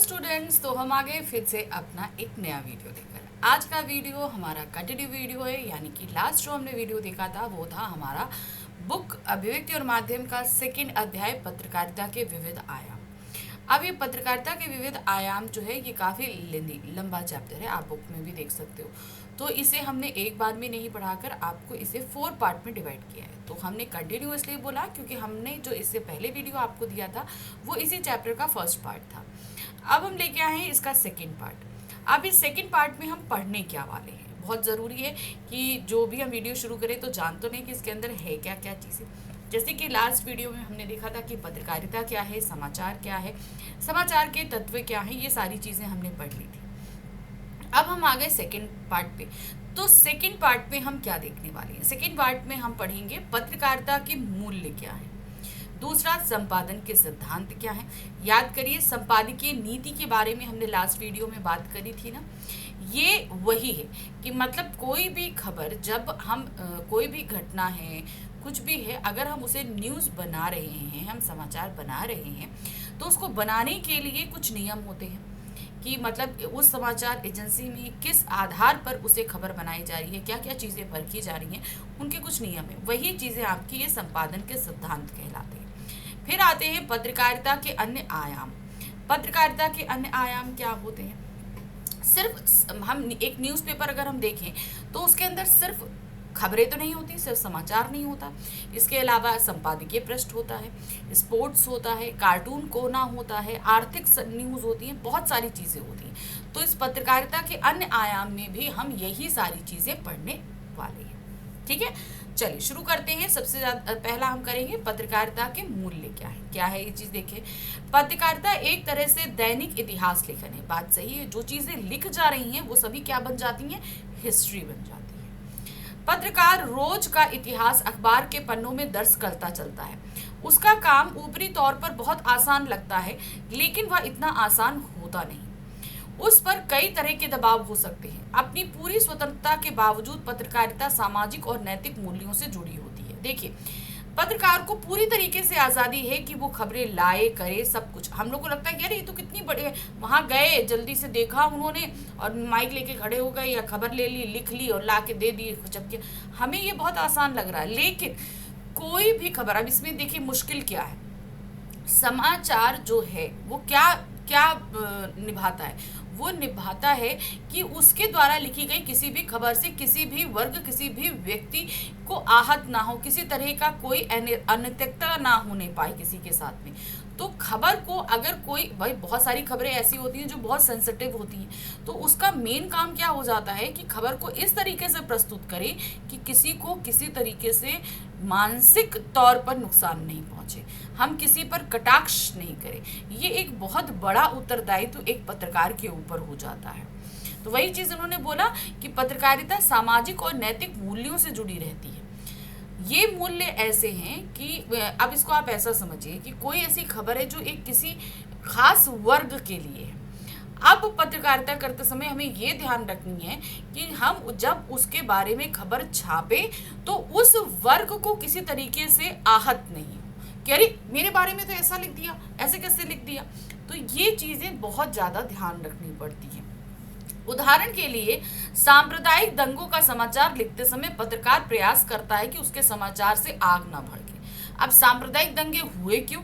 Students, तो हम आ गए फिर से अपना एक नया वीडियो लेकर। आज का वीडियो हमारा कंटिन्यू वीडियो है, यानी कि लास्ट जो हमने वीडियो देखा था वो था हमारा बुक अभिव्यक्ति और माध्यम का सेकंड अध्याय पत्रकारिता के विविध आयाम। अब ये पत्रकारिता के विविध आयाम जो है ये काफ़ी लंबा चैप्टर है, आप बुक में भी देख सकते हो। तो इसे हमने एक बार में नहीं पढ़ाकर आपको इसे 4 पार्ट में डिवाइड किया है। तो हमने कंटिन्यू इसलिए बोला क्योंकि हमने जो इससे पहले वीडियो आपको दिया था वो इसी चैप्टर का फर्स्ट पार्ट था। अब हम लेके आए हैं इसका सेकंड पार्ट। अब इस सेकंड पार्ट में हम पढ़ने क्या वाले हैं, बहुत ज़रूरी है कि जो भी हम वीडियो शुरू करें तो जान तो नहीं कि इसके अंदर है क्या क्या चीज़ें। जैसे कि लास्ट वीडियो में हमने देखा था कि पत्रकारिता क्या है, समाचार क्या है, समाचार के तत्व क्या हैं, ये सारी चीज़ें हमने पढ़ ली थी। अब हम आ गए सेकंड पार्ट पे। तो सेकंड पार्ट में हम क्या देखने वाले हैं? सेकंड पार्ट में हम पढ़ेंगे पत्रकारिता के मूल्य क्या है, दूसरा संपादन के सिद्धांत क्या है। याद करिए, संपादकीय नीति के बारे में हमने लास्ट वीडियो में बात करी थी ना। ये वही है कि मतलब कोई भी खबर, जब हम कोई भी घटना है, कुछ भी है, अगर हम उसे न्यूज़ बना रहे हैं, हम समाचार बना रहे हैं, तो उसको बनाने के लिए कुछ नियम होते हैं कि मतलब उस समाचार एजेंसी में किस आधार पर उसे खबर बनाई जा रही है, क्या क्या चीज़ें परखी जा रही हैं, उनके कुछ नियम हैं। वही चीज़ें आपकी ये संपादन के सिद्धांत कहलाते हैं। फिर आते हैं पत्रकारिता के अन्य आयाम। पत्रकारिता के अन्य आयाम क्या होते हैं? सिर्फ हम एक न्यूज़पेपर अगर हम देखें तो उसके अंदर सिर्फ खबरें तो नहीं होती, सिर्फ समाचार नहीं होता, इसके अलावा संपादकीय पृष्ठ होता है, स्पोर्ट्स होता है, कार्टून कोना होता है, आर्थिक न्यूज़ होती हैं, बहुत सारी चीज़ें होती हैं। तो इस पत्रकारिता के अन्य आयाम में भी हम यही सारी चीज़ें पढ़ने वाले हैं। ठीक है, चलिए शुरू करते हैं। सबसे ज़्यादा पहला हम करेंगे पत्रकारिता के मूल्य क्या है ये चीज़ देखें। पत्रकारिता एक तरह से दैनिक इतिहास लेखन है। बात सही है, जो चीज़ें लिख जा रही हैं वो सभी क्या बन जाती हैं? हिस्ट्री बन जाती है। पत्रकार रोज का इतिहास अखबार के पन्नों में दर्ज करता चलता है। उसका काम ऊपरी तौर पर बहुत आसान लगता है, लेकिन वह इतना आसान होता नहीं। उस पर कई तरह के दबाव हो सकते हैं। अपनी पूरी स्वतंत्रता के बावजूद पत्रकारिता सामाजिक और नैतिक मूल्यों से जुड़ी होती है। देखिए, पत्रकार को पूरी तरीके से आज़ादी है कि वो खबरें लाए, करे, सब कुछ। हम लोग को लगता है कि अरे ये तो कितनी बड़ी है, वहाँ गए, जल्दी से देखा उन्होंने और माइक लेके खड़े हो गए या खबर ले ली, लिख ली और ला के दे दी, जबकि हमें ये बहुत आसान लग रहा है। लेकिन कोई भी खबर, अब इसमें देखिए मुश्किल क्या है, समाचार जो है वो क्या क्या निभाता है? वो निभाता है कि उसके द्वारा लिखी गई किसी भी खबर से किसी भी वर्ग, किसी भी व्यक्ति को आहत ना हो, किसी तरह का कोई अनैतिकता ना होने पाए किसी के साथ में। तो खबर को अगर कोई, भाई बहुत सारी खबरें ऐसी होती हैं जो बहुत सेंसिटिव होती हैं, तो उसका मेन काम क्या हो जाता है कि खबर को इस तरीके से प्रस्तुत करे कि किसी को किसी तरीके से मानसिक तौर पर नुकसान नहीं पहुंचे, हम किसी पर कटाक्ष नहीं करें। ये एक बहुत बड़ा उत्तरदायित्व एक पत्रकार के ऊपर हो जाता है। तो वही चीज़ उन्होंने बोला कि पत्रकारिता सामाजिक और नैतिक मूल्यों से जुड़ी रहती है। ये मूल्य ऐसे हैं कि अब इसको आप ऐसा समझिए कि कोई ऐसी खबर है जो एक किसी खास वर्ग के लिए है। अब पत्रकारिता करते समय हमें ये ध्यान रखनी है कि हम जब उसके बारे में खबर छापे तो उस वर्ग को किसी तरीके से आहत नहीं हो कि अरे मेरे बारे में तो ऐसा लिख दिया, ऐसे कैसे लिख दिया। तो ये चीज़ें बहुत ज़्यादा ध्यान रखनी पड़ती हैं। उदाहरण के लिए, सांप्रदायिक दंगों का समाचार लिखते समय पत्रकार प्रयास करता है कि उसके समाचार से आग ना भड़के। अब सांप्रदायिक दंगे हुए क्यों?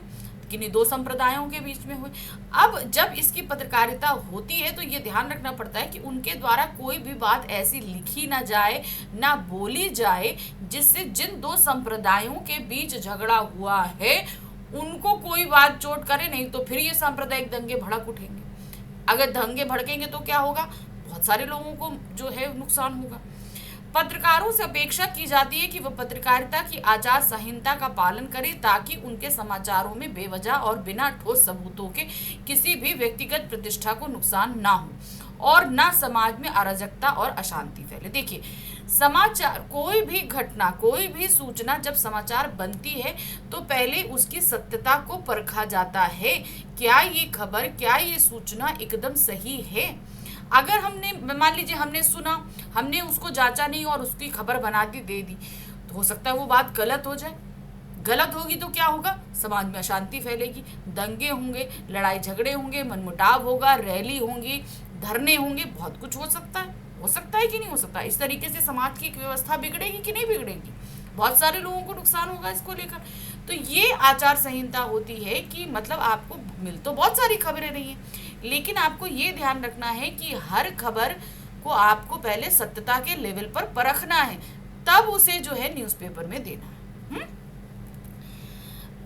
किन्हीं 2 संप्रदायों के बीच में हुए। अब जब इसकी पत्रकारिता होती है तो ये ध्यान रखना पड़ता है कि उनके द्वारा कोई भी बात ऐसी लिखी ना जाए, ना बोली जाए, जिससे जिन 2 संप्रदायों के बीच झगड़ा हुआ है उनको कोई बात चोट करे, नहीं तो फिर ये सांप्रदायिक दंगे भड़क उठेंगे। अगर दंगे भड़केंगे तो क्या होगा? बहुत सारे लोगों को जो है नुकसान होगा। पत्रकारों से अपेक्षा की जाती है कि वह पत्रकारिता की आचार संहिता का पालन करें ताकि उनके समाचारों में बेवजह और बिना ठोस सबूतों के किसी भी व्यक्तिगत प्रतिष्ठा को नुकसान ना हो और ना समाज में अराजकता और अशांति फैले। देखिए, समाचार, कोई भी घटना, कोई भी सूचना जब समाचार बनती है तो पहले उसकी सत्यता को परखा जाता है। क्या ये खबर, क्या ये सूचना एकदम सही है? अगर हमने, मान लीजिए हमने सुना, हमने उसको जांचा नहीं और उसकी खबर बना दी, दे दी, तो हो सकता है वो बात गलत हो जाए। गलत होगी तो क्या होगा, समाज में अशांति फैलेगी, दंगे होंगे, लड़ाई झगड़े होंगे, मनमुटाव होगा, रैली होंगी, धरने होंगे, बहुत कुछ हो सकता है कि नहीं हो सकता। इस तरीके से समाज की एक व्यवस्था बिगड़ेगी कि नहीं बिगड़ेगी, बहुत सारे लोगों को नुकसान होगा इसको लेकर। तो ये आचार संहिता होती है कि मतलब आपको मिल तो बहुत सारी खबरें रही हैं, लेकिन आपको ये ध्यान रखना है कि हर खबर को आपको पहले सत्यता के लेवल पर परखना है, तब उसे जो है न्यूज़पेपर में देना है।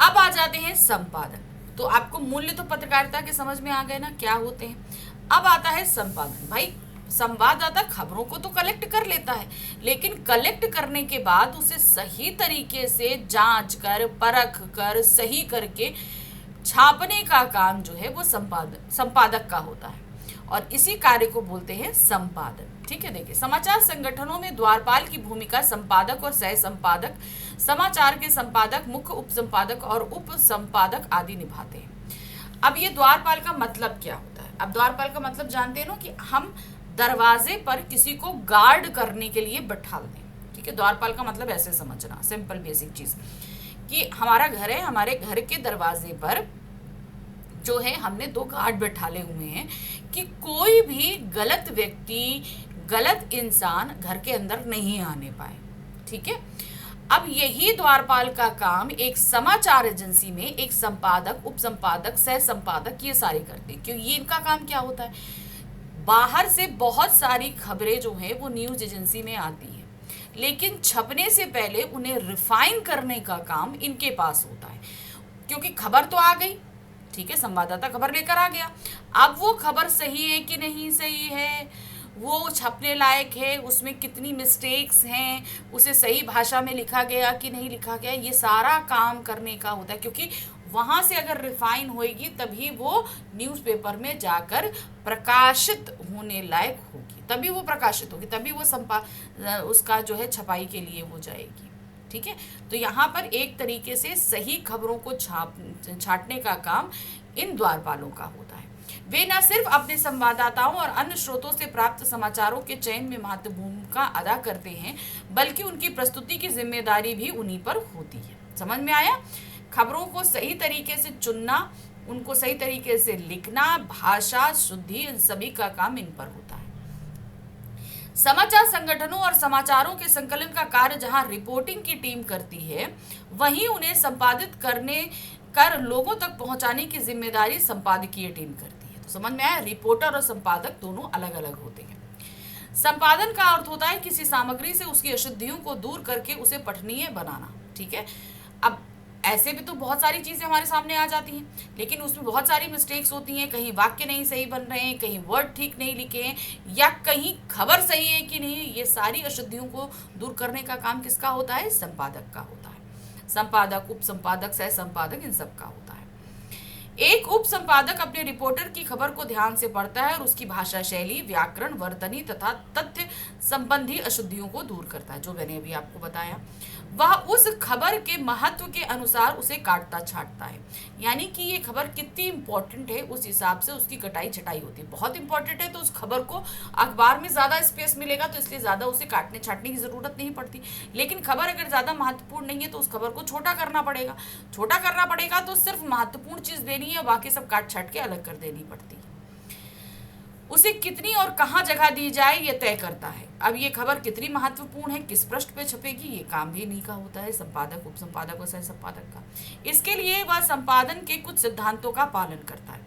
अब आ जाते हैं संपादन। तो आपको मूल्य तो पत्रकारिता के समझ में आ गए ना क्या होते हैं। अब आता है संपादन। भाई संवाददाता खबरों को तो कलेक्ट कर लेता है, लेकिन कलेक्ट करने के बाद उसे सही तरीके से जांच कर, परख कर, सही करके छापने का काम जो है वो संपादक का होता है, और इसी कार्य को बोलते हैं संपादन। ठीक है, देखिए समाचार संगठनों में द्वारपाल की भूमिका संपादक और सह संपादक, समाचार के संपादक, मुख्य उप संपादक और उप संपादक आदि निभाते हैं। अब ये द्वारपाल का मतलब क्या होता है? अब द्वारपाल का मतलब जानते हैं ना कि हम दरवाजे पर किसी को गार्ड करने के लिए बैठा दें। ठीक है, द्वारपाल का मतलब ऐसे समझना, सिंपल बेसिक चीज, कि हमारा घर है, हमारे घर के दरवाजे पर जो है हमने 2 गार्ड बैठाले हुए हैं कि कोई भी गलत व्यक्ति, गलत इंसान घर के अंदर नहीं आने पाए। ठीक है, अब यही द्वारपाल का काम एक समाचार एजेंसी में एक संपादक, उप संपादक, सह संपादक ये सारे करते हैं। क्यों? ये इनका काम क्या होता है, बाहर से बहुत सारी खबरें जो हैं वो न्यूज़ एजेंसी में आती है, लेकिन छपने से पहले उन्हें रिफाइन करने का काम इनके पास होता है। क्योंकि खबर तो आ गई, ठीक है, संवाददाता खबर लेकर आ गया, अब वो खबर सही है कि नहीं सही है, वो छपने लायक है, उसमें कितनी मिस्टेक्स हैं, उसे सही भाषा में लिखा गया कि नहीं लिखा गया, ये सारा काम करने का होता है। क्योंकि वहाँ से अगर रिफाइन होएगी तभी वो न्यूज़पेपर में जाकर प्रकाशित होने लायक होगी, तभी वो प्रकाशित होगी, तभी वो उसका जो है छपाई के लिए वो जाएगी। ठीक है, तो यहाँ पर एक तरीके से सही खबरों को छांटने का काम इन द्वारपालों का होता है। वे न सिर्फ अपने संवाददाताओं और अन्य स्रोतों से प्राप्त समाचारों के चयन में महत्वपूर्ण भूमिका अदा करते हैं, बल्कि उनकी प्रस्तुति की जिम्मेदारी भी उन्हीं पर होती है। समझ में आया? खबरों को सही तरीके से चुनना, उनको सही तरीके से लिखना, भाषा शुद्धि, इन सभी का काम इन पर होता है। समाचार संगठनों और समाचारों के संकलन का कार्य जहां रिपोर्टिंग की टीम करती है, वहीं उन्हें संपादित कर लोगों तक पहुंचाने की जिम्मेदारी संपादकीय टीम करती है। तो समझ में आया, रिपोर्टर और संपादक दोनों अलग अलग होते हैं। संपादन का अर्थ होता है किसी सामग्री से उसकी अशुद्धियों को दूर करके उसे पठनीय बनाना। ठीक है, अब ऐसे भी तो बहुत सारी चीज़ें हमारे सामने आ जाती हैं, लेकिन उसमें बहुत सारी मिस्टेक्स होती हैं, कहीं वाक्य नहीं सही बन रहे हैं, कहीं वर्ड ठीक नहीं लिखे हैं, या कहीं खबर सही है कि नहीं। ये सारी अशुद्धियों को दूर करने का काम किसका होता है? संपादक का होता है। संपादक, उप संपादक, सह संपादक, इन सब का होता है। एक उप संपादक अपने रिपोर्टर की खबर को ध्यान से पढ़ता है और उसकी भाषा शैली, व्याकरण, वर्तनी तथा तथ्य संबंधी अशुद्धियों को दूर करता है, जो मैंने अभी आपको बताया। वह उस खबर के महत्व के अनुसार उसे काटता छाटता है, यानी कि ये खबर कितनी इंपॉर्टेंट है उस हिसाब से उसकी कटाई छटाई होती है। बहुत इंपॉर्टेंट है तो उस खबर को अखबार में ज़्यादा स्पेस मिलेगा, तो इसलिए ज़्यादा उसे काटने छाटने की ज़रूरत नहीं पड़ती। लेकिन खबर अगर ज़्यादा महत्वपूर्ण नहीं है तो उस खबर को छोटा करना पड़ेगा। छोटा करना पड़ेगा तो सिर्फ महत्वपूर्ण चीज़ देनी है, बाकी सब काट छाट के अलग कर देनी पड़ती है। उसे कितनी और कहाँ जगह दी जाए ये तय करता है। अब ये खबर कितनी महत्वपूर्ण है, किस पृष्ठ पे छपेगी, ये काम भी इन्हीं का होता है, संपादक, उप संपादक और सह संपादक का। इसके लिए वह संपादन के कुछ सिद्धांतों का पालन करता है।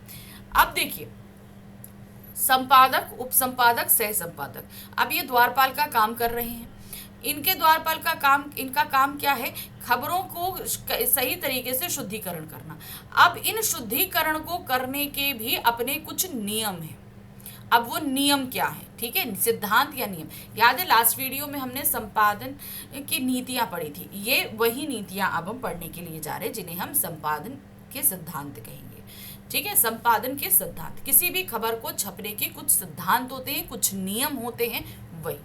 अब देखिए, संपादक, उप संपादक, सह संपादक, अब ये द्वारपाल का काम कर रहे हैं। इनके द्वारपाल का काम, इनका काम क्या है? खबरों को सही तरीके से शुद्धिकरण करना। अब इन शुद्धिकरण को करने के भी अपने कुछ नियम हैं। अब वो नियम क्या है? ठीक है, सिद्धांत या नियम। याद है लास्ट वीडियो में हमने संपादन की नीतियां पढ़ी थी, ये वही नीतियां अब हम पढ़ने के लिए जा रहे हैं, जिन्हें हम संपादन के सिद्धांत कहेंगे। ठीक है, संपादन के सिद्धांत, किसी भी खबर को छपने के कुछ सिद्धांत होते हैं, कुछ नियम होते हैं। वही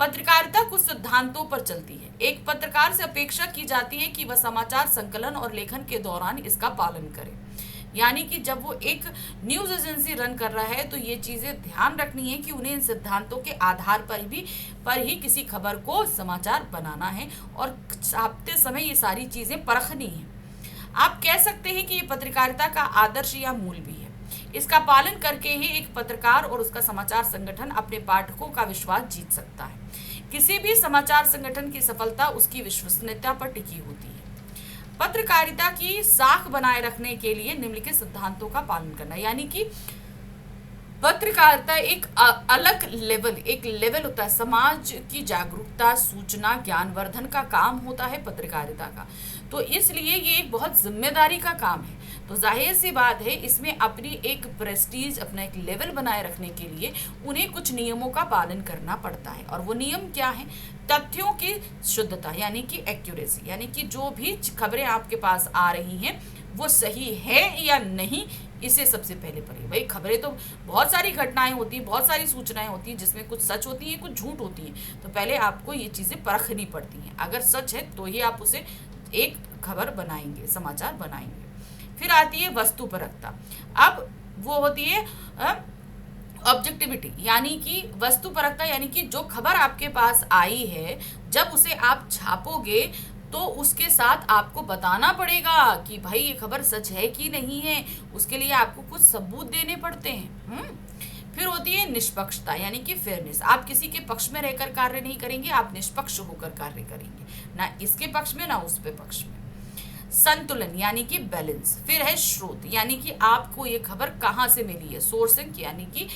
पत्रकारिता कुछ सिद्धांतों पर चलती है। एक पत्रकार से अपेक्षा की जाती है कि वह समाचार संकलन और लेखन के दौरान इसका पालन करे। यानी कि जब वो एक न्यूज़ एजेंसी रन कर रहा है तो ये चीज़ें ध्यान रखनी है कि उन्हें इन सिद्धांतों के आधार पर ही किसी खबर को समाचार बनाना है और छापते समय ये सारी चीज़ें परखनी है। आप कह सकते हैं कि ये पत्रकारिता का आदर्श या मूल भी है। इसका पालन करके ही एक पत्रकार और उसका समाचार संगठन अपने पाठकों का विश्वास जीत सकता है। किसी भी समाचार संगठन की सफलता उसकी विश्वसनीयता पर टिकी होती है। पत्रकारिता की साख बनाए रखने के लिए निम्नलिखित सिद्धांतों का पालन करना, यानी कि पत्रकारिता एक अलग एक लेवल होता है। समाज की जागरूकता, सूचना, ज्ञानवर्धन का काम होता है पत्रकारिता का। तो इसलिए ये एक बहुत जिम्मेदारी का काम है। तो जाहिर सी बात है इसमें अपनी एक प्रेस्टीज, अपना एक लेवल बनाए रखने के लिए उन्हें कुछ नियमों का पालन करना पड़ता है। और वो नियम क्या है? तथ्यों की शुद्धता, यानी कि एक्यूरेसी, यानी कि जो भी खबरें आपके पास आ रही हैं वो सही है या नहीं, इसे सबसे पहले पढ़िए। भाई खबरें तो बहुत सारी घटनाएं होती हैं, बहुत सारी सूचनाएं होती हैं जिसमें कुछ सच होती है, कुछ झूठ होती है। तो पहले आपको ये चीज़ें परखनी पड़ती हैं। अगर सच है तो ही आप उसे एक खबर बनाएंगे, समाचार बनाएंगे। फिर आती है वस्तुपरकता। अब वो होती है ऑब्जेक्टिविटी, यानी कि वस्तुपरकता, यानी कि जो खबर आपके पास आई है जब उसे आप छापोगे तो उसके साथ आपको बताना पड़ेगा कि भाई ये खबर सच है कि नहीं है। उसके लिए आपको कुछ सबूत देने पड़ते हैं। फिर होती है निष्पक्षता, यानी कि फेयरनेस। आप किसी के पक्ष में रहकर कार्य नहीं करेंगे, आप निष्पक्ष होकर कार्य करेंगे, ना इसके पक्ष में ना उस पे पक्ष में। संतुलन, यानी कि बैलेंस। फिर है स्रोत, यानी कि आपको ये खबर कहाँ से मिली है, सोर्सिंग, यानी कि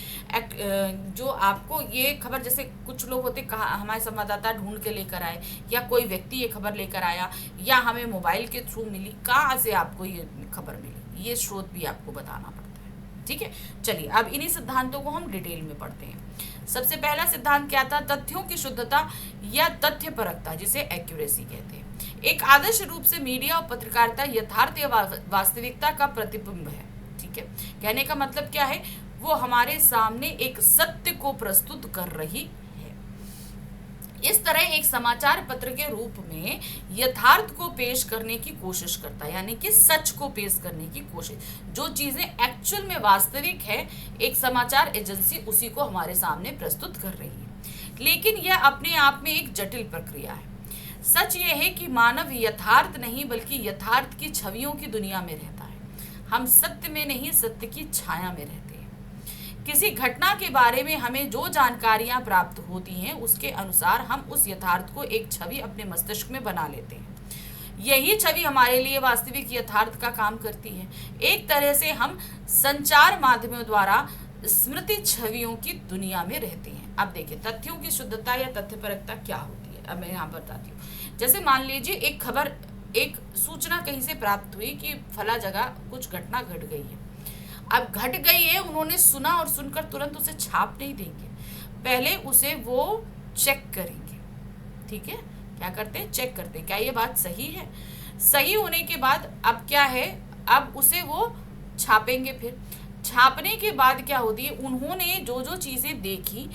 जो आपको ये खबर, जैसे कुछ लोग होते कहा हमारे संवाददाता ढूंढ के लेकर आए, या कोई व्यक्ति ये खबर लेकर आया, या हमें मोबाइल के थ्रू मिली, कहाँ से आपको ये खबर मिली, ये स्रोत भी आपको बताना पड़ता है। ठीक है, चलिए अब इन्हीं सिद्धांतों को हम डिटेल में पढ़ते हैं। सबसे पहला सिद्धांत क्या था? तथ्यों की शुद्धता या तथ्यपरकता, जिसे एक्यूरेसी कहते हैं। एक आदर्श रूप से मीडिया और पत्रकारिता यथार्थ या वास्तविकता का प्रतिबिंब है। ठीक है, कहने का मतलब क्या है? वो हमारे सामने एक सत्य को प्रस्तुत कर रही है। इस तरह एक समाचार पत्र के रूप में यथार्थ को पेश करने की कोशिश करता है, यानी कि सच को पेश करने की कोशिश। जो चीजें एक्चुअल में वास्तविक है, एक समाचार एजेंसी उसी को हमारे सामने प्रस्तुत कर रही है। लेकिन यह अपने आप में एक जटिल प्रक्रिया है। सच ये है कि मानव यथार्थ नहीं बल्कि यथार्थ की छवियों की दुनिया में रहता है। हम सत्य में नहीं, सत्य की छाया में रहते हैं। किसी घटना के बारे में हमें जो जानकारियां प्राप्त होती हैं उसके अनुसार हम उस यथार्थ को एक छवि अपने मस्तिष्क में बना लेते हैं। यही छवि हमारे लिए वास्तविक यथार्थ का काम करती है। एक तरह से हम संचार माध्यमों द्वारा स्मृति छवियों की दुनिया में रहते हैं। अब देखिए तथ्यों की शुद्धता या तथ्यपरकता क्या होती है। अब मैं यहाँ बताती हूँ। जैसे मान लीजिए एक खबर, एक सूचना कहीं से प्राप्त हुई कि फला जगह कुछ घटना घट गई है। अब घट गई है, उन्होंने सुना और सुनकर तुरंत उसे छाप नहीं देंगे, पहले उसे वो चेक करेंगे। ठीक है, क्या करते हैं? चेक करते हैं क्या ये बात सही है। सही होने के बाद अब क्या है, अब उसे वो छापेंगे। फिर छापने के बाद क्या होती है, उन्होंने जो जो चीज़ें देखी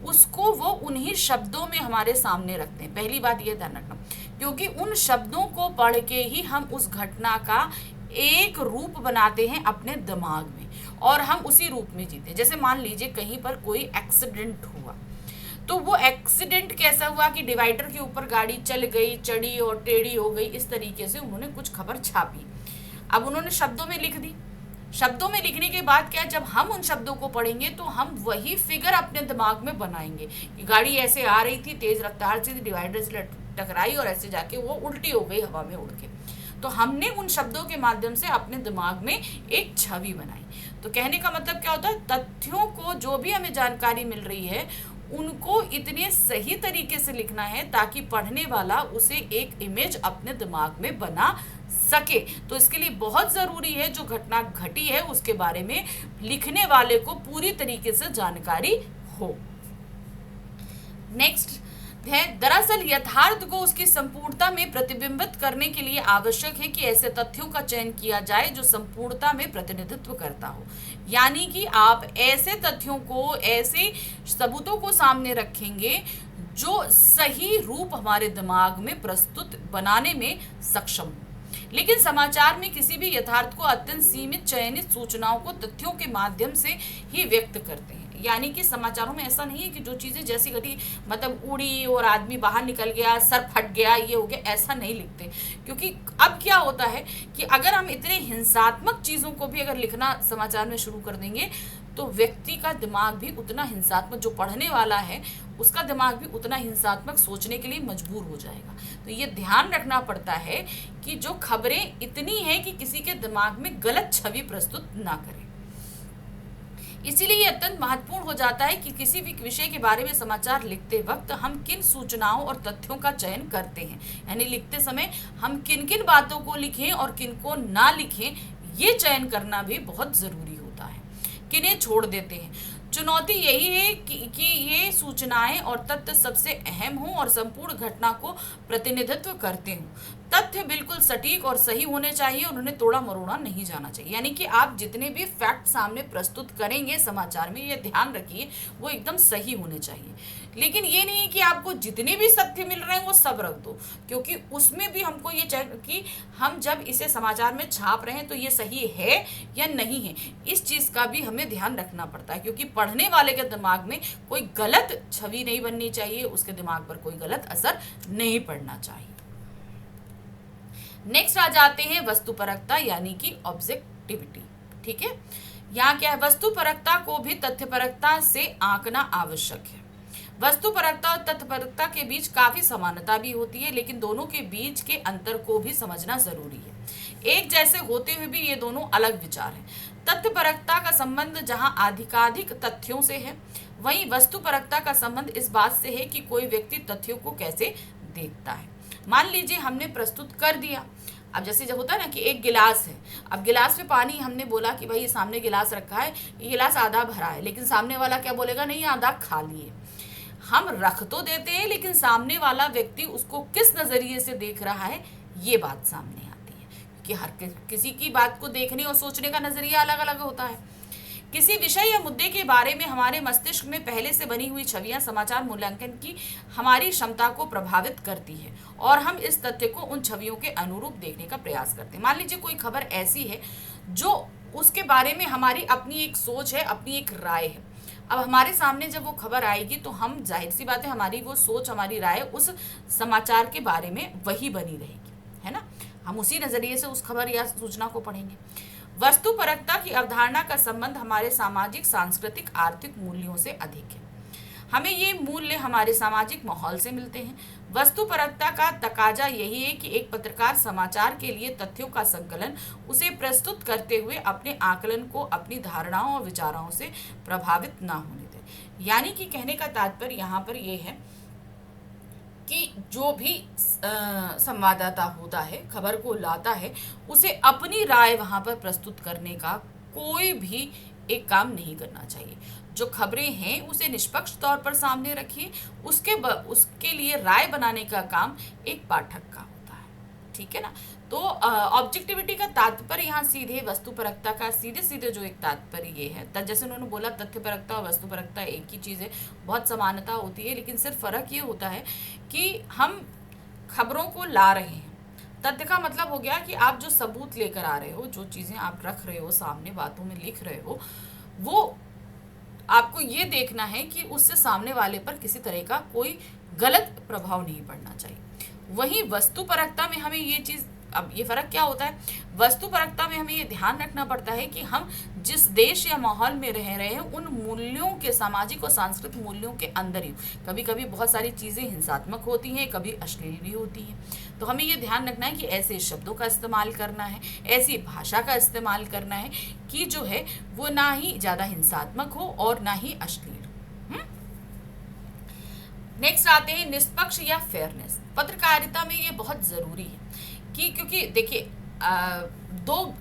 उसको वो उन्हीं शब्दों में हमारे सामने रखते हैं। पहली बात ये ध्यान रखना, क्योंकि उन शब्दों को पढ़ के ही हम उस घटना का एक रूप बनाते हैं अपने दिमाग में और हम उसी रूप में जीते हैं। जैसे मान लीजिए कहीं पर कोई एक्सीडेंट हुआ, तो वो एक्सीडेंट कैसा हुआ कि डिवाइडर के ऊपर गाड़ी चल गई, चढ़ी और टेढ़ी हो गई, इस तरीके से उन्होंने कुछ खबर छापी। अब उन्होंने शब्दों में लिख दी। शब्दों में लिखने के बाद क्या, जब हम उन शब्दों को पढ़ेंगे तो हम वही फिगर अपने दिमाग में बनाएंगे कि गाड़ी ऐसे आ रही थी, तेज रफ्तार से डिवाइडर से टकराई और ऐसे जाके वो उल्टी हो गई हवा में उड़ के। तो हमने उन शब्दों के माध्यम से अपने दिमाग में एक छवि बनाई। तो कहने का मतलब क्या होता है, तथ्यों को जो भी हमें जानकारी मिल रही है उनको इतने सही तरीके से लिखना है ताकि पढ़ने वाला उसे एक इमेज अपने दिमाग में बना सके। तो इसके लिए बहुत ज़रूरी है जो घटना घटी है उसके बारे में लिखने वाले को पूरी तरीके से जानकारी हो। नेक्स्ट है, दरअसल यथार्थ को उसकी संपूर्णता में प्रतिबिंबित करने के लिए आवश्यक है कि ऐसे तथ्यों का चयन किया जाए जो संपूर्णता में प्रतिनिधित्व करता हो। यानी कि आप ऐसे तथ्यों को, ऐसे सबूतों को सामने रखेंगे जो सही रूप हमारे दिमाग में प्रस्तुत बनाने में सक्षम हो। लेकिन समाचार में किसी भी यथार्थ को अत्यंत सीमित चयनित सूचनाओं को तथ्यों के माध्यम से ही व्यक्त करते हैं। यानी कि समाचारों में ऐसा नहीं है कि जो चीजें जैसी घटी मतलब उड़ी और आदमी बाहर निकल गया, सर फट गया, ये हो गया, ऐसा नहीं लिखते। क्योंकि अब क्या होता है कि अगर हम इतने हिंसात्मक चीजों को भी अगर लिखना समाचार में शुरू कर देंगे तो व्यक्ति का दिमाग भी उतना हिंसात्मक, जो पढ़ने वाला है उसका दिमाग भी उतना हिंसात्मक सोचने के लिए मजबूर हो जाएगा। तो ये ध्यान रखना पड़ता है कि जो खबरें इतनी हैं कि किसी के दिमाग में गलत छवि प्रस्तुत ना करें। इसीलिए ये अत्यंत महत्वपूर्ण हो जाता है कि किसी भी विषय के बारे में समाचार लिखते वक्त हम किन सूचनाओं और तथ्यों का चयन करते हैं, यानी लिखते समय हम किन किन बातों को लिखें और किन को ना लिखें, ये चयन करना भी बहुत जरूरी होता है। किन्हें छोड़ देते हैं। चुनौती यही है कि ये सूचनाएं और तथ्य सबसे अहम हों और संपूर्ण घटना को प्रतिनिधित्व करते हों। तथ्य बिल्कुल सटीक और सही होने चाहिए और उन्हें तोड़ा मरोड़ा नहीं जाना चाहिए। यानी कि आप जितने भी फैक्ट सामने प्रस्तुत करेंगे समाचार में, ये ध्यान रखिए वो एकदम सही होने चाहिए। लेकिन ये नहीं है कि आपको जितने भी तथ्य मिल रहे हैं वो सब रख दो, क्योंकि उसमें भी हमको ये चाहिए कि हम जब इसे समाचार में छाप रहे हैं तो ये सही है या नहीं है, इस चीज़ का भी हमें ध्यान रखना पड़ता है। क्योंकि पढ़ने वाले के दिमाग में कोई गलत छवि नहीं बननी चाहिए, उसके दिमाग पर कोई गलत असर नहीं पड़ना चाहिए। नेक्स्ट आ जाते हैं वस्तुपरकता यानी कि ऑब्जेक्टिविटी। ठीक है, यहाँ क्या है, वस्तुपरकता को भी तथ्यपरकता से आंकना आवश्यक है। वस्तुपरकता और तथ्यपरकता के बीच काफी समानता भी होती है, लेकिन दोनों के बीच के अंतर को भी समझना जरूरी है। एक जैसे होते हुए भी ये दोनों अलग विचार हैं। तथ्यपरकता का संबंध जहां अधिकाधिक तथ्यों से है, वहीं वस्तुपरकता का संबंध इस बात से है कि कोई व्यक्ति तथ्यों को कैसे देखता है। मान लीजिए हमने प्रस्तुत कर दिया, अब जैसे जब होता है ना कि एक गिलास है, अब गिलास में पानी, हमने बोला कि भाई ये सामने गिलास रखा है, ये गिलास आधा भरा है, लेकिन सामने वाला क्या बोलेगा, नहीं आधा खाली है। हम रख तो देते हैं, लेकिन सामने वाला व्यक्ति उसको किस नजरिए से देख रहा है ये बात सामने आती है, क्योंकि हर किसी की बात को देखने और सोचने का नजरिया अलग अलग होता है। किसी विषय या मुद्दे के बारे में हमारे मस्तिष्क में पहले से बनी हुई छवियां समाचार मूल्यांकन की हमारी क्षमता को प्रभावित करती है और हम इस तथ्य को उन छवियों के अनुरूप देखने का प्रयास करते हैं। मान लीजिए कोई खबर ऐसी है जो उसके बारे में हमारी अपनी एक सोच है, अपनी एक राय है। अब हमारे सामने जब वो खबर आएगी तो हम, जाहिर सी बात है, हमारी वो सोच, हमारी राय उस समाचार के बारे में वही बनी रहेगी, है ना। हम उसी नजरिए से उस खबर या सूचना को पढ़ेंगे। वस्तुपरकता की अवधारणा का संबंध हमारे सामाजिक, सांस्कृतिक, आर्थिक मूल्यों से अधिक है। हमें ये मूल्य हमारे सामाजिक माहौल से मिलते हैं। वस्तुपरकता का तकाजा यही है कि एक पत्रकार समाचार के लिए तथ्यों का संकलन, उसे प्रस्तुत करते हुए अपने आकलन को अपनी धारणाओं और विचारों से प्रभावित ना होने दे। यानी कि कहने का तात्पर्य यहाँ पर यह है कि जो भी संवाददाता होता है, खबर को लाता है, उसे अपनी राय वहां पर प्रस्तुत करने का कोई भी एक काम नहीं करना चाहिए। जो खबरें हैं उसे निष्पक्ष तौर पर सामने रखिए, उसके लिए राय बनाने का काम एक पाठक का होता है। ठीक है ना। तो ऑब्जेक्टिविटी का तात्पर्य यहाँ सीधे वस्तुपरकता का सीधे सीधे जो एक तात्पर्य ये है, जैसे उन्होंने बोला तथ्यपरकता और वस्तुपरकता एक ही चीज़ है, बहुत समानता होती है, लेकिन सिर्फ फर्क ये होता है कि हम खबरों को ला रहे हैं। तथ्य का मतलब हो गया कि आप जो सबूत लेकर आ रहे हो, जो चीज़ें आप रख रहे हो सामने, बातों में लिख रहे हो, वो आपको ये देखना है कि उससे सामने वाले पर किसी तरह का कोई गलत प्रभाव नहीं पड़ना चाहिए। वहीं वस्तुपरकता में हमें ये चीज़, अब ये फर्क क्या होता है, वस्तुपरकता में हमें ये ध्यान रखना पड़ता है कि हम जिस देश या माहौल में रह रहे हैं उन मूल्यों के, सामाजिक और सांस्कृतिक मूल्यों के अंदर ही कभी कभी बहुत सारी चीज़ें हिंसात्मक होती हैं, कभी अश्लील भी होती हैं। तो हमें ये ध्यान रखना है कि ऐसे शब्दों का इस्तेमाल करना है, ऐसी भाषा का इस्तेमाल करना है कि जो है वो ना ही ज़्यादा हिंसात्मक हो और ना ही अश्लील। नेक्स्ट आते हैं निष्पक्ष या फेयरनेस। पत्रकारिता में ये बहुत ज़रूरी है कि, क्योंकि देखिए दो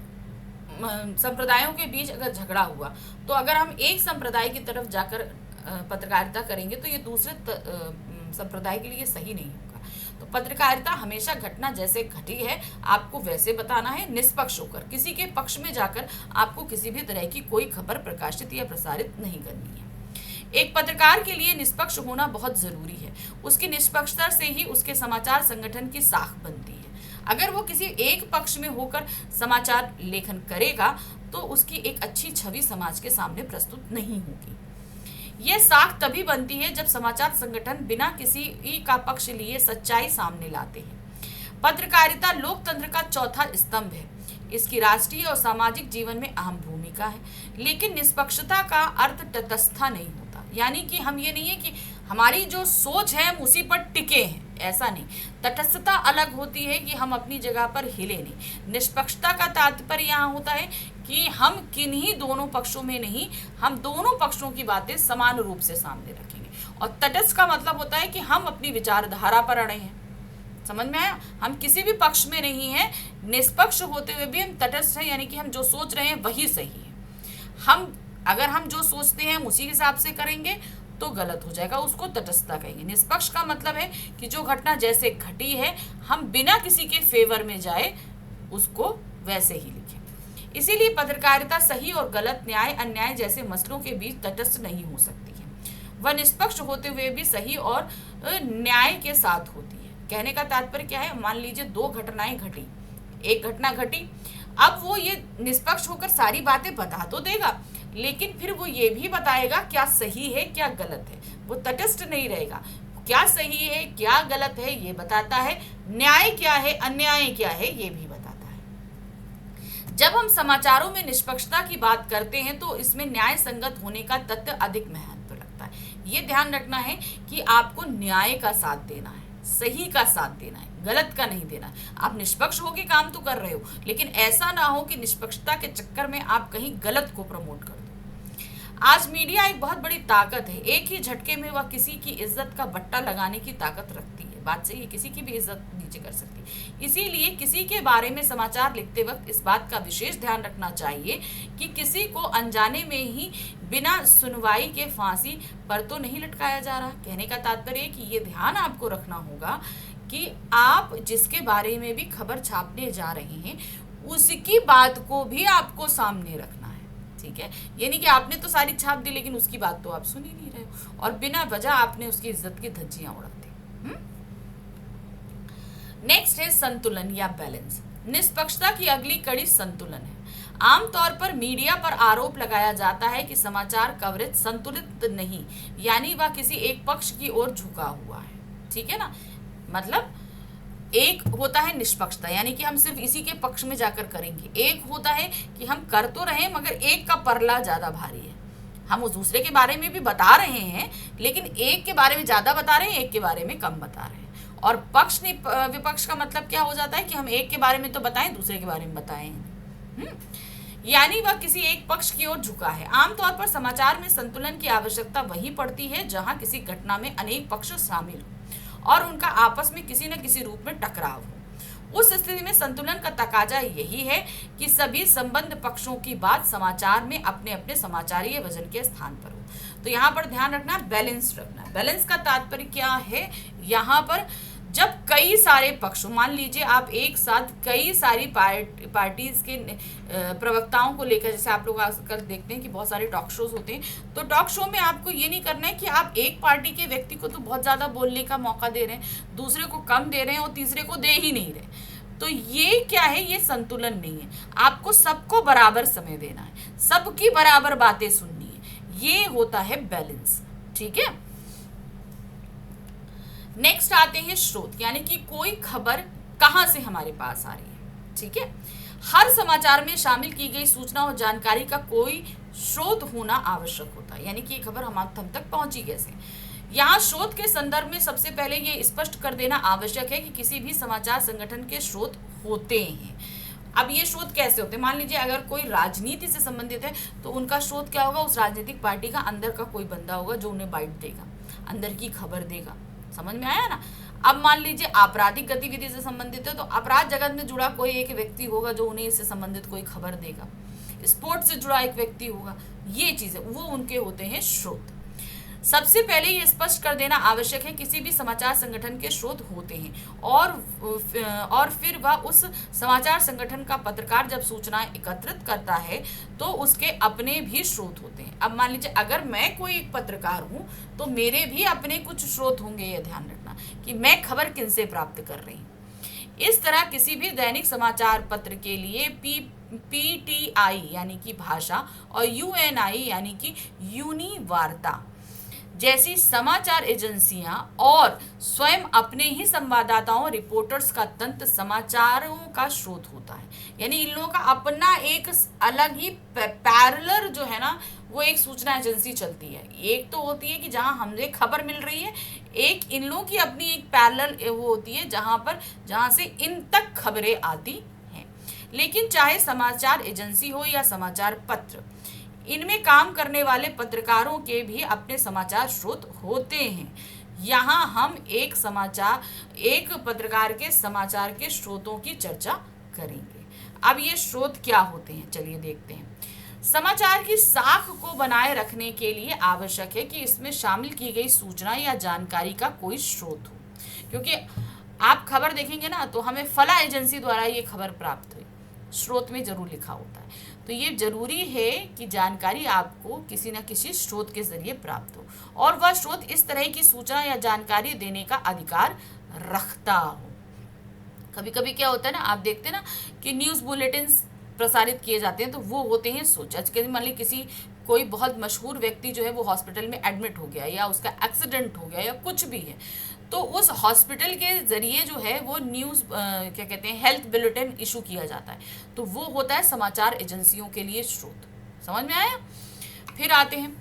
संप्रदायों के बीच अगर झगड़ा हुआ तो अगर हम एक संप्रदाय की तरफ जाकर पत्रकारिता करेंगे तो ये दूसरे संप्रदाय के लिए सही नहीं होगा। तो पत्रकारिता हमेशा घटना जैसे घटी है आपको वैसे बताना है, निष्पक्ष होकर, किसी के पक्ष में जाकर आपको किसी भी तरह की कोई खबर प्रकाशित या प्रसारित नहीं करनी है। एक पत्रकार के लिए निष्पक्ष होना बहुत जरूरी है। उसकी निष्पक्षता से ही उसके समाचार संगठन की साख बनती है। अगर वो किसी एक पक्ष में होकर समाचार लेखन करेगा तो उसकी एक अच्छी छवि समाज के सामने प्रस्तुत नहीं होगी। यह साख तभी बनती है जब समाचार संगठन बिना किसी का पक्ष लिए सच्चाई सामने लाते हैं। पत्रकारिता लोकतंत्र का चौथा स्तंभ है। इसकी राष्ट्रीय और सामाजिक जीवन में अहम भूमिका है, लेकिन निष्पक्षता का अर्थ तटस्थता नहीं होता। यानी कि हम ये नहीं है कि हमारी जो सोच है हम उसी पर टिके हैं, ऐसा नहीं। तटस्थता अलग होती है कि हम अपनी जगह पर हिले नहीं। निष्पक्षता का तात्पर्य यहाँ होता है कि हम किन्हीं दोनों पक्षों में नहीं, हम दोनों पक्षों की बातें समान रूप से सामने रखेंगे। और तटस्थ का मतलब होता है कि हम अपनी विचारधारा पर अड़े हैं। समझ में आया? हम किसी भी पक्ष में नहीं है, निष्पक्ष होते हुए भी हम तटस्थ हैं, यानी कि हम जो सोच रहे हैं वही सही है। अगर हम जो सोचते हैं हम उसी हिसाब से करेंगे तो गलत हो जाएगा, उसको तटस्थता कहेंगे। निष्पक्ष का मतलब है कि जो घटना जैसे घटी है हम बिना किसी के फेवर में जाए उसको वैसे ही लिखें। इसीलिए पत्रकारिता सही और गलत, न्याय अन्याय जैसे मसलों के बीच तटस्थ नहीं हो सकती है। वह निष्पक्ष होते हुए भी सही और न्याय के साथ होती है। कहने का तात्पर्य क्या है? मान लीजिए दो घटनाएं घटी, एक घटना घटी, अब वो ये निष्पक्ष होकर सारी बातें बता तो देगा, लेकिन फिर वो ये भी बताएगा क्या सही है क्या गलत है। वो तटस्थ नहीं रहेगा। क्या सही है क्या गलत है ये बताता है, न्याय क्या है अन्याय क्या है ये भी बताता है। जब हम समाचारों में निष्पक्षता की बात करते हैं तो इसमें न्याय संगत होने का तथ्य अधिक महत्व लगता है। ये ध्यान रखना है कि आपको न्याय का साथ देना है, सही का साथ देना है, गलत का नहीं देना। आप निष्पक्ष होकर काम तो कर रहे हो, लेकिन ऐसा ना हो कि निष्पक्षता के चक्कर में आप कहीं गलत को प्रमोट कर दो। आज मीडिया एक बहुत बड़ी ताकत है। एक ही झटके में वह किसी की इज्जत का बट्टा लगाने की ताकत रखती है। बात सही है, किसी की भी इज्जत नीचे कर सकती है। इसीलिए किसी के बारे में समाचार लिखते वक्त इस बात का विशेष ध्यान रखना चाहिए कि किसी को अनजाने में ही बिना सुनवाई के फांसी पर तो नहीं लटकाया जा रहा। कहने का तात्पर्य है कि ये ध्यान आपको रखना होगा कि आप जिसके बारे में भी खबर छापने जा रहे हैं उसकी बात को भी आपको सामने रखना है। ठीक है, यानी कि आपने तो सारी छाप दी लेकिन उसकी बात तो आप सुन ही नहीं रहे हो और बिना वजह आपने उसकी इज्जत की धज्जियां उड़ा दी। नेक्स्ट है संतुलन या बैलेंस। निष्पक्षता की अगली कड़ी संतुलन है। आमतौर पर मीडिया पर आरोप लगाया जाता है कि समाचार कवरेज संतुलित नहीं, यानी वह किसी एक पक्ष की ओर झुका हुआ है। ठीक है ना, मतलब एक होता है निष्पक्षता, यानी कि हम सिर्फ इसी के पक्ष में जाकर करेंगे। एक होता है कि हम कर तो रहे हैं मगर एक का परला ज्यादा भारी है, हम उस दूसरे के बारे में भी बता रहे हैं लेकिन एक के बारे में ज्यादा बता रहे हैं, एक के बारे में कम बता रहे हैं। और पक्ष विपक्ष का मतलब क्या हो जाता है कि हम एक के बारे में तो बताएं दूसरे के बारे में बताएं, यानी वह किसी एक पक्ष की ओर झुका है। आमतौर पर समाचार में संतुलन की आवश्यकता वही पड़ती है जहां किसी घटना में अनेक पक्ष शामिल हो और उनका आपस में किसी न किसी रूप में टकराव हो। उस स्थिति में संतुलन का तकाजा यही है कि सभी संबद्ध पक्षों की बात समाचार में अपने अपने समाचारीय वजन के स्थान पर हो। तो यहाँ पर ध्यान रखना, बैलेंस रखना। बैलेंस का तात्पर्य क्या है? यहाँ पर जब कई सारे पक्ष, मान लीजिए आप एक साथ कई सारी पार्टीज के प्रवक्ताओं को लेकर, जैसे आप लोग आजकल देखते हैं कि बहुत सारे टॉक शोज होते हैं, तो टॉक शो में आपको ये नहीं करना है कि आप एक पार्टी के व्यक्ति को तो बहुत ज़्यादा बोलने का मौका दे रहे हैं, दूसरे को कम दे रहे हैं और तीसरे को दे ही नहीं रहे। तो ये क्या है? ये संतुलन नहीं है। आपको सबको बराबर समय देना है, सबकी बराबर बातें सुननी है, ये होता है बैलेंस। ठीक है, नेक्स्ट आते हैं स्रोत, यानी कि कोई खबर कहां से हमारे पास आ रही है। ठीक है, हर समाचार में शामिल की गई सूचना और जानकारी का कोई स्रोत होना आवश्यक होता है, यानी कि ये खबर हम तक पहुंची कैसे। यहाँ स्रोत के संदर्भ में सबसे पहले ये स्पष्ट कर देना आवश्यक है कि किसी भी समाचार संगठन के स्रोत होते हैं। अब ये स्रोत कैसे होते हैं? मान लीजिए अगर कोई राजनीति से संबंधित है तो उनका स्रोत क्या होगा? उस राजनीतिक पार्टी का अंदर का कोई बंदा होगा जो उन्हें बाइट देगा, अंदर की खबर देगा। समझ में आया ना? अब मान लीजिए आपराधिक गतिविधि से संबंधित है तो अपराध जगत में जुड़ा कोई एक व्यक्ति होगा जो उन्हें इससे संबंधित कोई खबर देगा। स्पोर्ट्स से जुड़ा एक व्यक्ति होगा। ये चीजें वो उनके होते हैं स्रोत। सबसे पहले ये स्पष्ट कर देना आवश्यक है किसी भी समाचार संगठन के स्रोत होते हैं और फिर वह उस समाचार संगठन का पत्रकार जब सूचनाएं एकत्रित करता है तो उसके अपने भी स्रोत होते हैं। अब मान लीजिए अगर मैं कोई एक पत्रकार हूँ तो मेरे भी अपने कुछ स्रोत होंगे। ये ध्यान रखना कि मैं खबर किनसे प्राप्त कर रही हूँ। इस तरह किसी भी दैनिक समाचार पत्र के लिए पीटीआई यानी कि भाषा और यूएनआई यानी कि यूनी वार्ता जैसी समाचार एजेंसियां और स्वयं अपने ही संवाददाताओं रिपोर्टर्स का तंत्र समाचारों का स्रोत होता है। यानी इन लोगों का अपना एक अलग ही पैरेलल जो है ना वो एक सूचना एजेंसी चलती है। एक तो होती है कि जहां हमें खबर मिल रही है, एक इन लोगों की अपनी एक पैरेलल वो होती है जहां से इन तक खबरें आती हैं। लेकिन चाहे समाचार एजेंसी हो या समाचार पत्र, इनमें काम करने वाले पत्रकारों के भी अपने समाचार स्रोत होते हैं। यहाँ हम एक पत्रकार के समाचार के स्रोतों की चर्चा करेंगे। अब ये स्रोत क्या होते हैं, चलिए देखते हैं। समाचार की साख को बनाए रखने के लिए आवश्यक है कि इसमें शामिल की गई सूचना या जानकारी का कोई स्रोत हो। क्योंकि आप खबर देखेंगे ना तो हमें फला एजेंसी द्वारा ये खबर प्राप्त हुई, स्रोत में जरूर लिखा होता है। तो ये जरूरी है कि जानकारी आपको किसी न किसी स्रोत के जरिए प्राप्त हो और वह स्रोत इस तरह की सूचना या जानकारी देने का अधिकार रखता हो। कभी कभी क्या होता है ना, आप देखते हैं ना कि न्यूज़ बुलेटिन प्रसारित किए जाते हैं तो वो होते हैं सोचा मान ली किसी कोई बहुत मशहूर व्यक्ति जो है वो हॉस्पिटल में एडमिट हो गया या उसका एक्सीडेंट हो गया या कुछ भी है, तो उस हॉस्पिटल के ज़रिए जो है वो न्यूज़ क्या कहते हैं हेल्थ बुलेटिन इशू किया जाता है। तो वो होता है समाचार एजेंसियों के लिए स्रोत। समझ में आया? फिर आते हैं,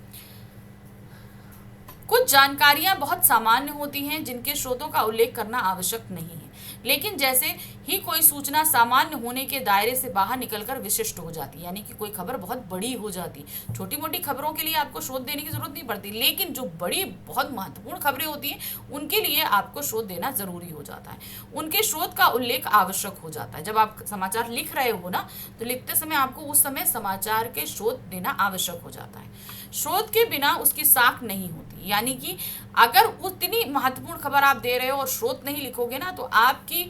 कुछ जानकारियां बहुत सामान्य होती हैं जिनके स्रोतों का उल्लेख करना आवश्यक नहीं है, लेकिन जैसे ही कोई सूचना सामान्य होने के दायरे से बाहर निकलकर विशिष्ट हो जाती है, यानी कि कोई खबर बहुत बड़ी हो जाती। छोटी मोटी खबरों के लिए आपको स्रोत देने की जरूरत नहीं पड़ती, लेकिन जो बड़ी बहुत महत्वपूर्ण खबरें होती हैं उनके लिए आपको स्रोत देना जरूरी हो जाता है। उनके स्रोत का उल्लेख आवश्यक हो जाता है। जब आप समाचार लिख रहे हो ना तो लिखते समय आपको उस समय समाचार के स्रोत देना आवश्यक हो जाता है। स्रोत के बिना उसकी साख नहीं होती, यानी कि अगर उतनी महत्वपूर्ण खबर आप दे रहे हो और स्रोत नहीं लिखोगे ना तो आपकी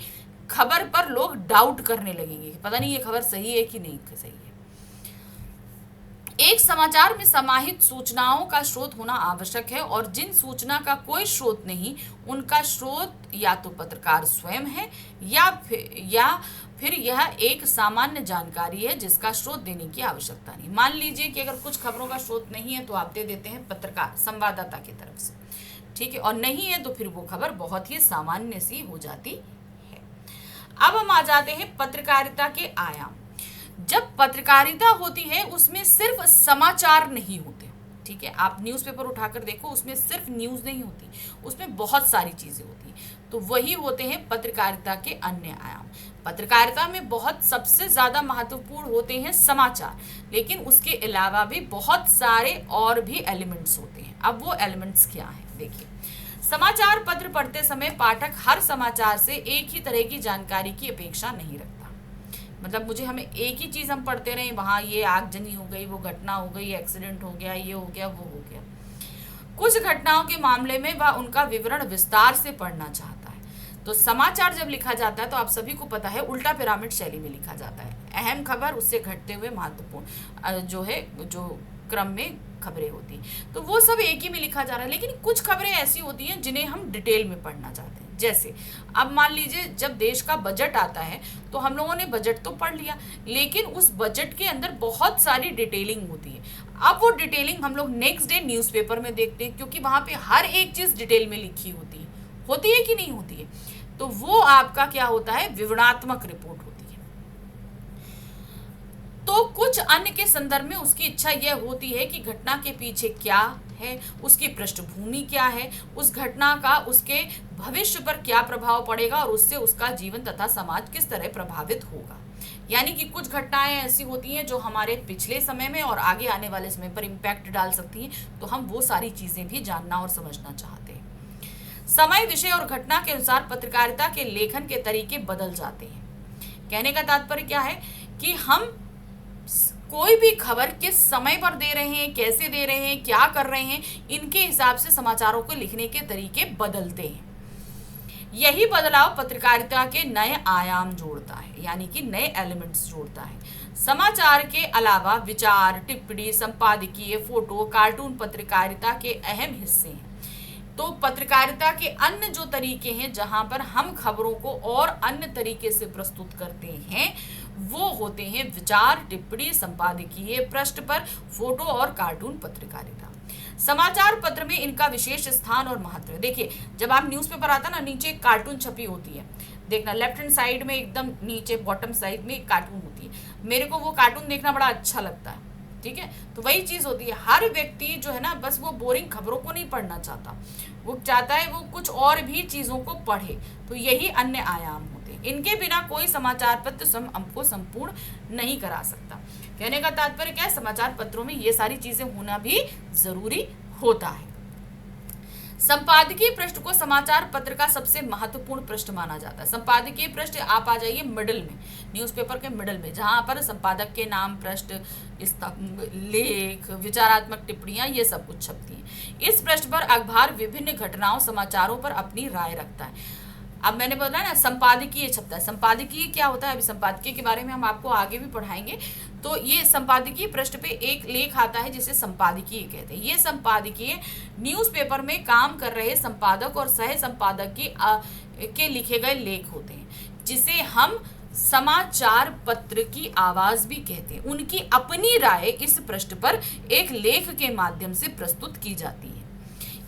खबर पर लोग डाउट करने लगेंगे कि पता नहीं ये खबर सही है कि नहीं सही है। एक समाचार में समाहित सूचनाओं का स्रोत होना आवश्यक है और जिन सूचना का कोई स्रोत नहीं उनका स्रोत या तो पत्रकार स्वयं है या फिर यह एक सामान्य जानकारी है जिसका स्रोत देने की आवश्यकता नहीं। मान लीजिए कि अगर कुछ खबरों का स्रोत नहीं है तो आप दे देते हैं पत्रकार संवाददाता की तरफ से, ठीक है, और नहीं है तो फिर वो खबर बहुत ही सामान्य सी हो जाती है। अब हम आ जाते हैं पत्रकारिता के आयाम। जब पत्रकारिता होती है उसमें सिर्फ समाचार नहीं होते, ठीक है, आप न्यूज़पेपर उठाकर देखो उसमें सिर्फ न्यूज़ नहीं होती, उसमें बहुत सारी चीज़ें होती हैं। तो वही होते हैं पत्रकारिता के अन्य आयाम। पत्रकारिता में बहुत सबसे ज़्यादा महत्वपूर्ण होते हैं समाचार, लेकिन उसके अलावा भी बहुत सारे और भी एलिमेंट्स होते हैं। अब वो एलिमेंट्स क्या हैं देखिए। समाचार पत्र पढ़ते समय पाठक हर समाचार से एक ही तरह की जानकारी की अपेक्षा नहीं रखता। मतलब मुझे हमें एक ही चीज़ हम पढ़ते रहें, वहाँ ये आगजनी हो गई, वो घटना हो गई, एक्सीडेंट हो गया, ये हो गया, वो हो गया। कुछ घटनाओं के मामले में वह उनका विवरण विस्तार से पढ़ना चाहता है। तो समाचार जब लिखा जाता है तो आप सभी को पता है उल्टा पिरामिड शैली में लिखा जाता है। अहम खबर उससे घटते हुए महत्वपूर्ण जो क्रम में खबरें होती, तो वो सब एक ही में लिखा जा रहा है। लेकिन कुछ खबरें ऐसी होती हैं जिन्हें हम डिटेल में पढ़ना चाहते हैं। जैसे अब मान लीजिए जब देश का बजट आता है तो हम लोगों ने बजट तो पढ़ लिया, लेकिन उस बजट के अंदर बहुत सारी डिटेलिंग होती है। अब वो डिटेलिंग हम लोग नेक्स्ट डे न्यूज़पेपर में देखते हैं, क्योंकि वहाँ पे हर एक चीज़ डिटेल में लिखी होती है कि नहीं होती है। तो वो आपका क्या होता है, विवरणात्मक रिपोर्ट होती है। तो कुछ अन्य के संदर्भ में उसकी इच्छा यह होती है कि घटना के पीछे क्या है, उसकी पृष्ठभूमि क्या है, उस घटना का उसके भविष्य पर क्या प्रभाव पड़ेगा और उससे उसका जीवन तथा समाज किस तरह प्रभावित होगा। यानी कि कुछ घटनाएं ऐसी होती हैं जो हमारे पिछले समय में और आगे आने वाले समय पर इम्पैक्ट डाल सकती हैं, तो हम वो सारी चीजें भी जानना और समझना चाहते हैं। समय, विषय और घटना के अनुसार पत्रकारिता के लेखन के तरीके बदल जाते हैं। कहने का तात्पर्य क्या है कि हम कोई भी खबर किस समय पर दे रहे हैं, कैसे दे रहे हैं, क्या कर रहे हैं, इनके हिसाब से समाचारों को लिखने के तरीके बदलते हैं। यही बदलाव पत्रकारिता के नए आयाम जोड़ता है, यानी कि नए एलिमेंट्स जोड़ता है। समाचार के अलावा विचार, टिप्पणी, संपादकीय, फोटो, कार्टून पत्रकारिता के अहम हिस्से हैं। तो पत्रकारिता के अन्य जो तरीके हैं जहां पर हम खबरों को और अन्य तरीके से प्रस्तुत करते हैं वो होते हैं विचार, टिप्पणी, संपादकीय पृष्ठ पर फोटो और कार्टून पत्रकारिता। समाचार पत्र में इनका विशेष स्थान और महत्व है। देखिए, जब आप न्यूज़पेपर आता ना, नीचे एक कार्टून छपी होती है, देखना लेफ्ट हैंड साइड में एकदम नीचे बॉटम साइड में एक कार्टून होती है। मेरे को वो कार्टून देखना बड़ा अच्छा लगता है, ठीक है। तो वही चीज होती है, हर व्यक्ति जो है ना, बस वो बोरिंग खबरों को नहीं पढ़ना चाहता, वो चाहता है वो कुछ और भी चीजों को पढ़े। तो यही अन्य आयाम होते हैं, इनके बिना कोई समाचार पत्र हमको संपूर्ण नहीं करा सकता। कहने का तात्पर्य क्या है, समाचार पत्रों में ये सारी चीजें होना भी जरूरी होता है। संपादकीय पृष्ठ को समाचार पत्र का सबसे महत्वपूर्ण पृष्ठ माना जाता है। संपादकीय पृष्ठ आप आ जाइए मिडिल में, न्यूज़पेपर के मिडिल में, जहां पर संपादक के नाम, पृष्ठ, लेख, विचारात्मक टिप्पणियां, ये सब कुछ छपती हैं। इस पृष्ठ पर अखबार विभिन्न घटनाओं, समाचारों पर अपनी राय रखता है। अब मैंने बोला ना संपादकीय छपता है, संपादकीय क्या होता है, अभी संपादकीय के बारे में हम आपको आगे भी पढ़ाएंगे। तो ये संपादकीय पृष्ठ पे एक लेख आता है जिसे संपादकीय कहते हैं। ये संपादकीय न्यूज़पेपर में काम कर रहे संपादक और सह संपादक के लिखे गए लेख होते हैं, जिसे हम समाचार पत्र की आवाज भी कहते हैं। उनकी अपनी राय इस पृष्ठ पर एक लेख के माध्यम से प्रस्तुत की जाती है,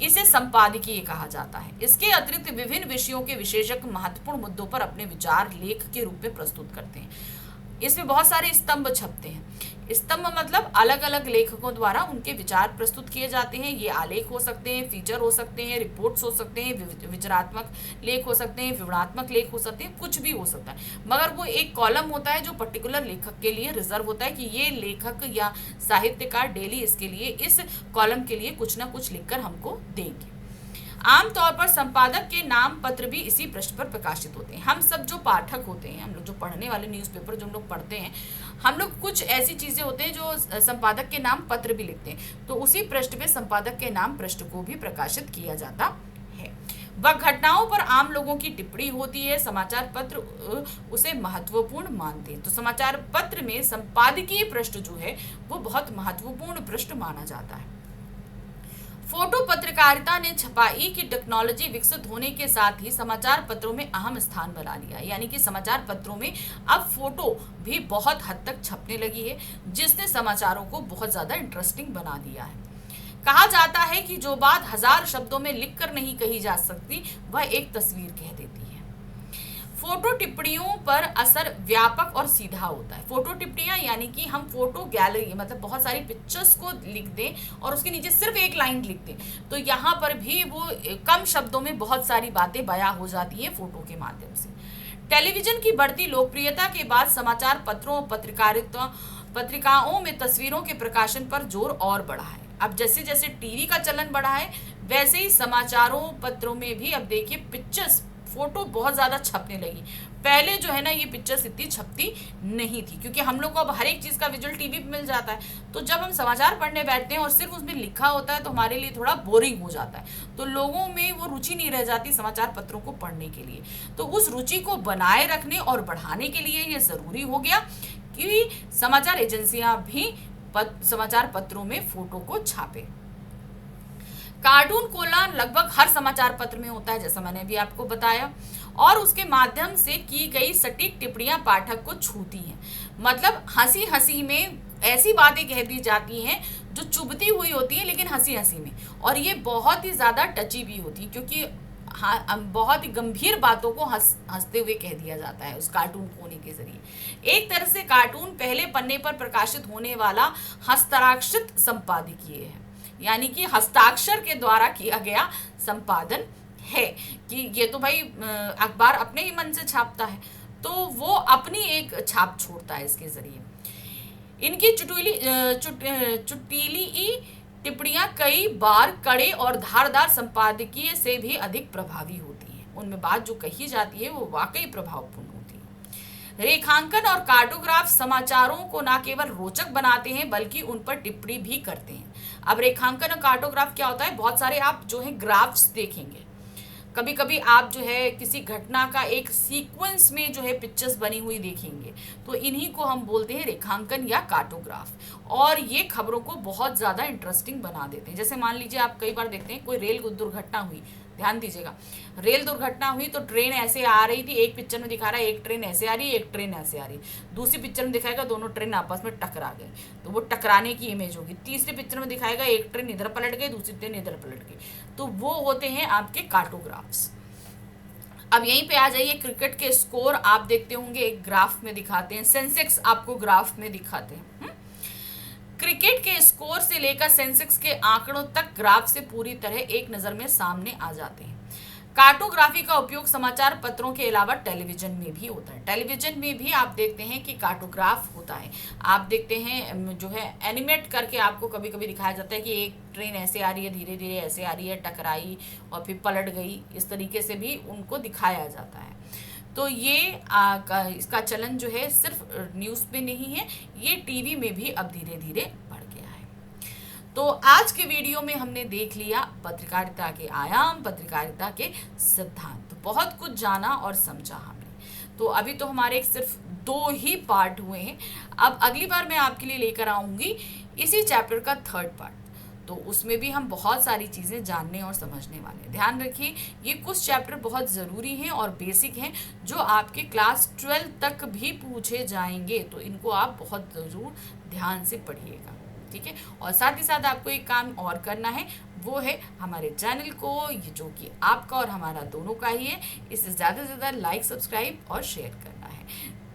इसे संपादकीय कहा जाता है। इसके अतिरिक्त विभिन्न विषयों के विशेषज्ञ महत्वपूर्ण मुद्दों पर अपने विचार लेख के रूप में प्रस्तुत करते हैं। इसमें बहुत सारे स्तंभ छपते हैं। स्तंभ मतलब अलग अलग लेखकों द्वारा उनके विचार प्रस्तुत किए जाते हैं। ये आलेख हो सकते हैं, फीचर हो सकते हैं, रिपोर्ट्स हो सकते हैं, विचारात्मक लेख हो सकते हैं, विवरणात्मक लेख हो सकते हैं, कुछ भी हो सकता है। मगर वो एक कॉलम होता है जो पर्टिकुलर लेखक के लिए रिजर्व होता है कि ये लेखक या साहित्यकार डेली इसके लिए, इस कॉलम के लिए कुछ ना कुछ लिखकर हमको देंगे। आमतौर पर संपादक के नाम पत्र भी इसी पृष्ठ पर प्रकाशित होते हैं। हम सब जो पाठक होते हैं, हम लोग जो पढ़ने वाले न्यूज़पेपर जो हम लोग पढ़ते हैं, हम लोग कुछ ऐसी चीज़ें होते हैं जो संपादक के नाम पत्र भी लिखते हैं, तो उसी पृष्ठ पे संपादक के नाम पृष्ठ को भी प्रकाशित किया जाता है। वह घटनाओं पर आम लोगों की टिप्पणी होती है। समाचार पत्र उसे महत्वपूर्ण मानते हैं। तो समाचार पत्र में संपादकीय पृष्ठ जो है वो बहुत महत्वपूर्ण पृष्ठ माना जाता है। फोटो पत्रकारिता ने छपाई की टेक्नोलॉजी विकसित होने के साथ ही समाचार पत्रों में अहम स्थान बना लिया, यानी कि समाचार पत्रों में अब फोटो भी बहुत हद तक छपने लगी है, जिसने समाचारों को बहुत ज़्यादा इंटरेस्टिंग बना दिया है। कहा जाता है कि जो बात 1000 शब्दों में लिखकर नहीं कही जा सकती, वह एक तस्वीर कह देती है। फोटो टिप्पणियों पर असर व्यापक और सीधा होता है। फोटो टिप्पणियां यानी कि हम फोटो गैलरी, मतलब बहुत सारी पिक्चर्स को लिख दें और उसके नीचे सिर्फ एक लाइन लिख दें, तो यहाँ पर भी वो कम शब्दों में बहुत सारी बातें बयां हो जाती हैं फोटो के माध्यम से। टेलीविजन की बढ़ती लोकप्रियता के बाद समाचार पत्रों और पत्रिकाओं में तस्वीरों के प्रकाशन पर जोर और बढ़ा है। अब जैसे जैसे टीवी का चलन बढ़ा है, वैसे ही समाचारों पत्रों में भी अब देखिए पिक्चर्स, फोटो बहुत ज़्यादा छपने लगी। पहले जो है ना, ये पिक्चर्स इतनी छपती नहीं थी, क्योंकि हम लोग को अब हर एक चीज़ का विजुअल टीवी पे मिल जाता है। तो जब हम समाचार पढ़ने बैठते हैं और सिर्फ उसमें लिखा होता है, तो हमारे लिए थोड़ा बोरिंग हो जाता है। तो लोगों में वो रुचि नहीं रह जाती समाचार पत्रों को पढ़ने के लिए। तो उस रुचि को बनाए रखने और बढ़ाने के लिए ये ज़रूरी हो गया कि समाचार एजेंसियां भी समाचार पत्रों में फोटो को छापे। कार्टून कोलान लगभग हर समाचार पत्र में होता है, जैसा मैंने भी आपको बताया, और उसके माध्यम से की गई सटीक टिप्पणियां पाठक को छूती हैं। मतलब हंसी हंसी में ऐसी बातें कह दी जाती हैं जो चुभती हुई होती है, लेकिन हंसी हंसी में, और ये बहुत ही ज़्यादा टची भी होती है, क्योंकि बहुत ही गंभीर बातों को हंसते हुए कह दिया जाता है उस कार्टून कोने के जरिए। एक तरह से कार्टून पहले पन्ने पर प्रकाशित होने वाला हस्ताक्षरित संपादकीय है, यानी कि हस्ताक्षर के द्वारा किया गया संपादन है कि ये तो भाई अखबार अपने ही मन से छापता है, तो वो अपनी एक छाप छोड़ता है इसके जरिए। इनकी चुटीली टिप्पणियां कई बार कड़े और धारदार संपादकीय से भी अधिक प्रभावी होती हैं। उनमें बात जो कही जाती है वो वाकई प्रभावपूर्ण होती है। रेखांकन और कार्टोग्राफ समाचारों को न केवल रोचक बनाते हैं, बल्कि उन पर टिप्पणी भी करते हैं। अब रेखांकन और कार्टोग्राफ क्या होता है, बहुत सारे आप जो है ग्राफ्स देखेंगे, कभी कभी आप जो है किसी घटना का एक सीक्वेंस में जो है पिक्चर्स बनी हुई देखेंगे, तो इन्हीं को हम बोलते हैं रेखांकन या कार्टोग्राफ। और ये खबरों को बहुत ज़्यादा इंटरेस्टिंग बना देते हैं। जैसे मान लीजिए आप कई बार देखते हैं कोई रेल दुर्घटना हुई, ध्यान दीजिएगा, रेल दुर्घटना हुई तो ट्रेन ऐसे आ रही थी, एक पिक्चर में दिखा रहा है एक ट्रेन ऐसे आ रही है, एक ट्रेन ऐसे आ रही, दूसरी पिक्चर में दिखाएगा दोनों ट्रेन आपस में टकरा गई, तो वो टकराने की इमेज होगी। तीसरी पिक्चर में दिखाएगा एक ट्रेन इधर पलट गई, दूसरी ट्रेन इधर पलट गई, तो वो होते हैं आपके कार्टोग्राफ्स। अब यहीं पे आ जाइए, क्रिकेट के स्कोर आप देखते होंगे एक ग्राफ में दिखाते हैं, सेंसेक्स आपको ग्राफ में दिखाते हैं। क्रिकेट के स्कोर से लेकर सेंसेक्स के आंकड़ों तक ग्राफ से पूरी तरह एक नजर में सामने आ जाते हैं। कार्टोग्राफी का उपयोग समाचार पत्रों के अलावा टेलीविजन में भी होता है। टेलीविजन में भी आप देखते हैं कि कार्टोग्राफ होता है। आप देखते हैं जो है एनिमेट करके आपको कभी कभी दिखाया जाता है कि एक ट्रेन ऐसे आ रही है, धीरे धीरे ऐसे आ रही है, टकराई और फिर पलट गई, इस तरीके से भी उनको दिखाया जाता है। तो ये इसका चलन जो है सिर्फ न्यूज़ में नहीं है, ये टीवी में भी अब धीरे धीरे बढ़ गया है। तो आज के वीडियो में हमने देख लिया पत्रकारिता के आयाम, पत्रकारिता के सिद्धांत, बहुत कुछ जाना और समझा हमने। तो अभी तो हमारे सिर्फ 2 ही पार्ट हुए हैं। अब अगली बार मैं आपके लिए लेकर आऊँगी इसी चैप्टर का 3rd पार्ट, तो उसमें भी हम बहुत सारी चीज़ें जानने और समझने वाले हैं। ध्यान रखिए, ये कुछ चैप्टर बहुत ज़रूरी हैं और बेसिक हैं जो आपके क्लास 12 तक भी पूछे जाएंगे, तो इनको आप बहुत ज़रूर ध्यान से पढ़िएगा, ठीक है। और साथ ही साथ आपको एक काम और करना है, वो है हमारे चैनल को, ये जो कि आपका और हमारा दोनों का ही है, इसे ज़्यादा से ज़्यादा लाइक, सब्सक्राइब और शेयर करना है,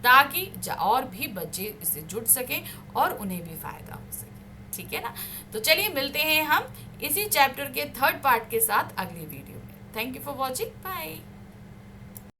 ताकि और भी बच्चे इससे जुड़ सकें और उन्हें भी फ़ायदा हो सके, ठीक है ना। तो चलिए मिलते हैं हम इसी चैप्टर के 3rd पार्ट के साथ अगली वीडियो में। Thank you for watching, bye.